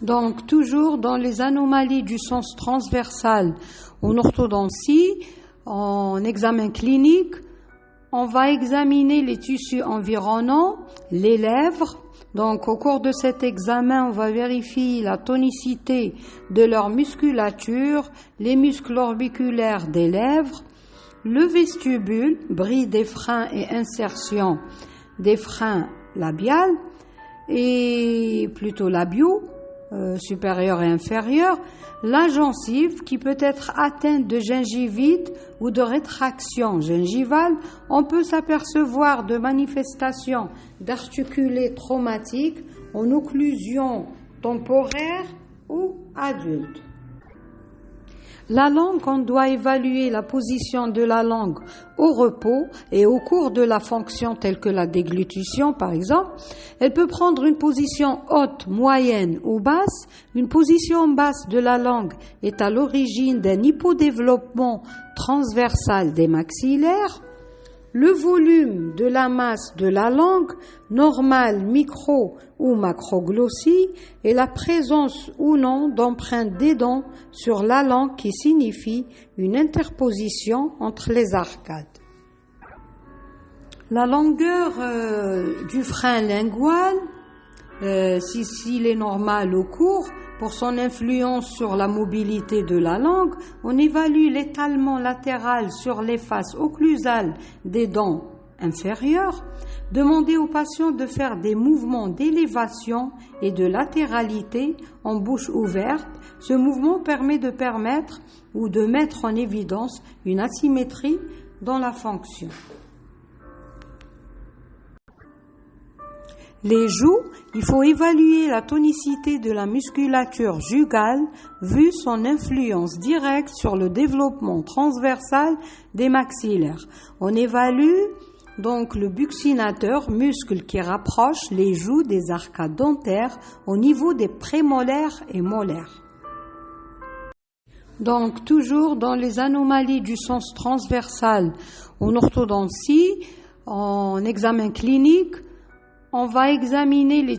Donc, toujours dans les anomalies du sens transversal en orthodontie, en examen clinique, on va examiner les tissus environnants, les lèvres. Donc, au cours de cet examen, on va vérifier la tonicité de leur musculature, les muscles orbiculaires des lèvres, le vestibule, bris des freins et insertion des freins labiales, et plutôt labiaux, supérieur et inférieur, la gencive qui peut être atteinte de gingivite ou de rétraction gingivale. On peut s'apercevoir de manifestations d'articulés traumatiques en occlusion temporaire ou adulte. La langue, on doit évaluer la position de la langue au repos et au cours de la fonction telle que la déglutition par exemple. Elle peut prendre une position haute, moyenne ou basse. Une position basse de la langue est à l'origine d'un hypodéveloppement transversal des maxillaires. Le volume de la masse de la langue, normale, micro ou macroglossie, et la présence ou non d'empreintes des dents sur la langue qui signifie une interposition entre les arcades. La longueur du frein lingual, s'il est normal ou court, pour son influence sur la mobilité de la langue, on évalue l'étalement latéral sur les faces occlusales des dents inférieures. Demandez au patient de faire des mouvements d'élévation et de latéralité en bouche ouverte. Ce mouvement permet de permettre ou de mettre en évidence une asymétrie dans la fonction. Les joues, il faut évaluer la tonicité de la musculature jugale vu son influence directe sur le développement transversal des maxillaires. On évalue donc le buccinateur, muscle qui rapproche les joues des arcades dentaires au niveau des prémolaires et molaires. Donc toujours dans les anomalies du sens transversal en orthodontie, en examen clinique, on va examiner les